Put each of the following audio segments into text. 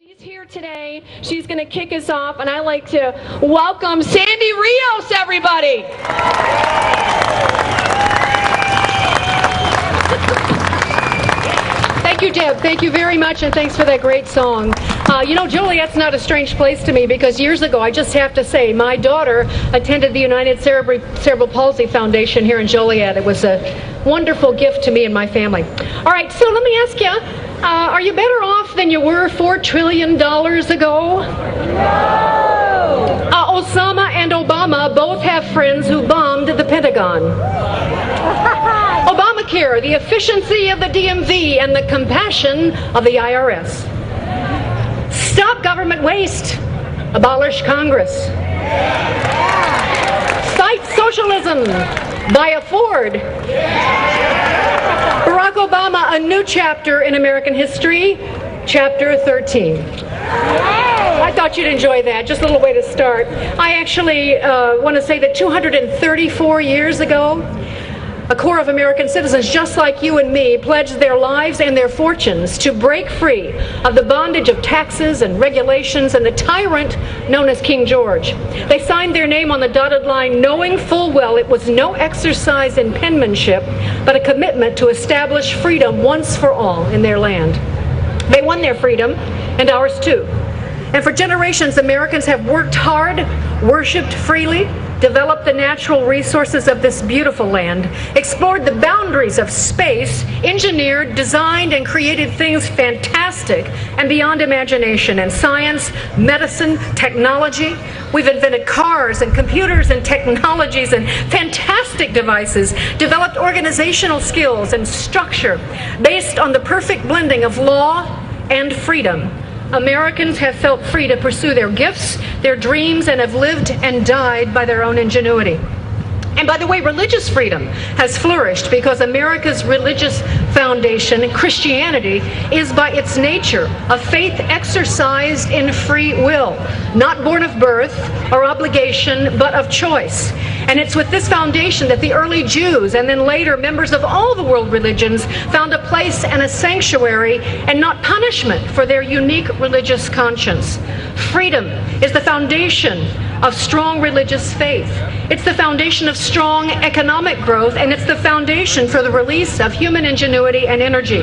She's here today. She's going to kick us off, and I'd like to welcome Sandy Rios, everybody. Thank you, Deb. Thank you very much, and thanks for that great song. Joliet's not a strange place to me because years ago, I just have to say, my daughter attended the United Cerebral Palsy Foundation here in Joliet. It was a wonderful gift to me and my family. All right, so let me ask you, are you better off than you were $4 trillion ago? No! Osama and Obama both have friends who bombed the Pentagon. Obamacare, the efficiency of the DMV and the compassion of the IRS. Stop government waste. Abolish Congress. Fight socialism. Buy a Ford. Barack Obama, a new chapter in American history, chapter 13. I thought you'd enjoy that. Just a little way to start. I actually want to say that 234 years ago, a core of American citizens just like you and me pledged their lives and their fortunes to break free of the bondage of taxes and regulations and the tyrant known as King George. They signed their name on the dotted line knowing full well it was no exercise in penmanship, but a commitment to establish freedom once for all in their land. They won their freedom, and ours too. And for generations, Americans have worked hard, worshipped freely, developed the natural resources of this beautiful land, explored the boundaries of space, engineered, designed, and created things fantastic and beyond imagination in science, medicine, technology. We've invented cars and computers and technologies and fantastic devices, developed organizational skills and structure based on the perfect blending of law and freedom. Americans have felt free to pursue their gifts, their dreams, and have lived and died by their own ingenuity. And by the way, religious freedom has flourished because America's religious foundation, Christianity, is by its nature a faith exercised in free will, not born of birth or obligation, but of choice. And it's with this foundation that the early Jews and then later members of all the world religions found a place and a sanctuary and not punishment for their unique religious conscience. Freedom is the foundation of strong religious faith. It's the foundation of strong economic growth, and it's the foundation for the release of human ingenuity and energy.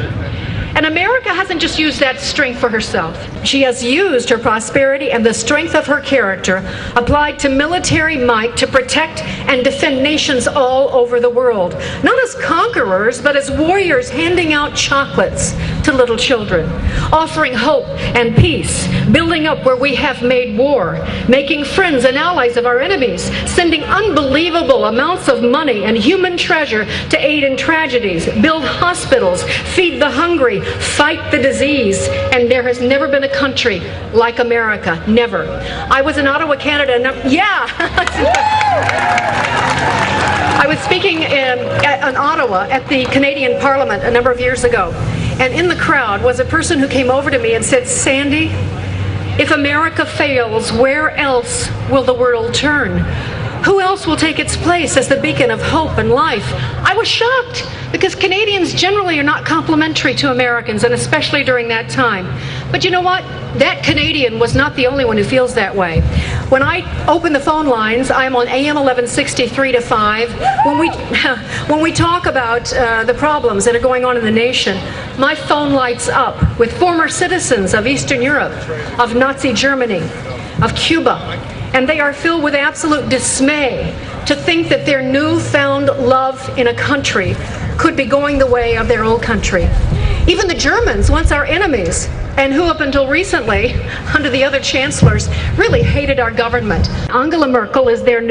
And America hasn't just used that strength for herself. She has used her prosperity and the strength of her character applied to military might to protect and defend nations all over the world. Not as conquerors, but as warriors handing out chocolates to little children, offering hope and peace, building up where we have made war, making friends and allies of our enemies, sending unbelievable amounts of money and human treasure to aid in tragedies, build hospitals, feed the hungry, fight the disease, and there has never been a country like America. Never. I was in Ottawa, Canada. I was speaking in Ottawa at the Canadian Parliament a number of years ago, and in the crowd was a person who came over to me and said, "Sandy, if America fails, where else will the world turn? Who else will take its place as the beacon of hope and life?" I was shocked because Canadians generally are not complimentary to Americans, and especially during that time. But you know what? That Canadian was not the only one who feels that way. When I open the phone lines, I'm on AM 1160 3 to 5. When we talk about the problems that are going on in the nation, my phone lights up with former citizens of Eastern Europe, of Nazi Germany, of Cuba. And they are filled with absolute dismay to think that their newfound love in a country could be going the way of their old country. Even the Germans, once our enemies, and who up until recently, under the other chancellors, really hated our government. Angela Merkel is their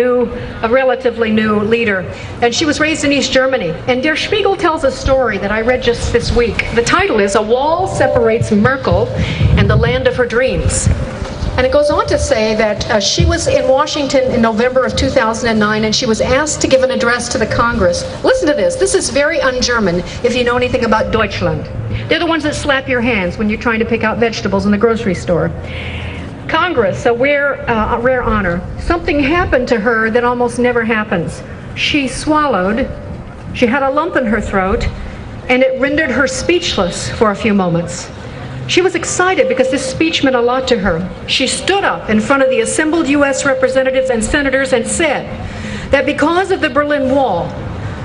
relatively new leader, and she was raised in East Germany. And Der Spiegel tells a story that I read just this week. The title is "A Wall Separates Merkel and the Land of Her Dreams." And it goes on to say that she was in Washington in November of 2009, and she was asked to give an address to the Congress. Listen to this. This is very un-German if you know anything about Deutschland. They're the ones that slap your hands when you're trying to pick out vegetables in the grocery store. Congress, a rare honor. Something happened to her that almost never happens. She swallowed. She had a lump in her throat, and it rendered her speechless for a few moments. She was excited because this speech meant a lot to her. She stood up in front of the assembled U.S. representatives and senators and said that because of the Berlin Wall,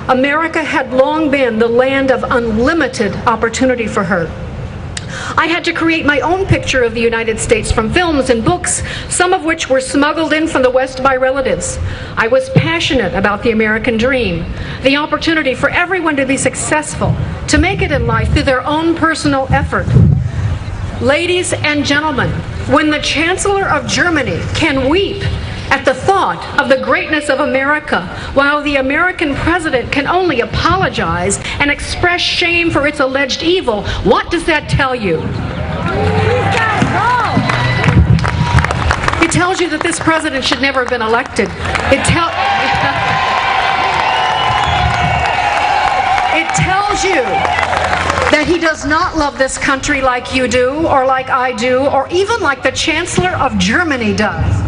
America had long been the land of unlimited opportunity for her. I had to create my own picture of the United States from films and books, some of which were smuggled in from the West by relatives. I was passionate about the American dream, the opportunity for everyone to be successful, to make it in life through their own personal effort. Ladies and gentlemen, when the Chancellor of Germany can weep at the thought of the greatness of America, while the American president can only apologize and express shame for its alleged evil, what does that tell you? It tells you that this president should never have been elected. It tells you that he does not love this country like you do, or like I do, or even like the Chancellor of Germany does.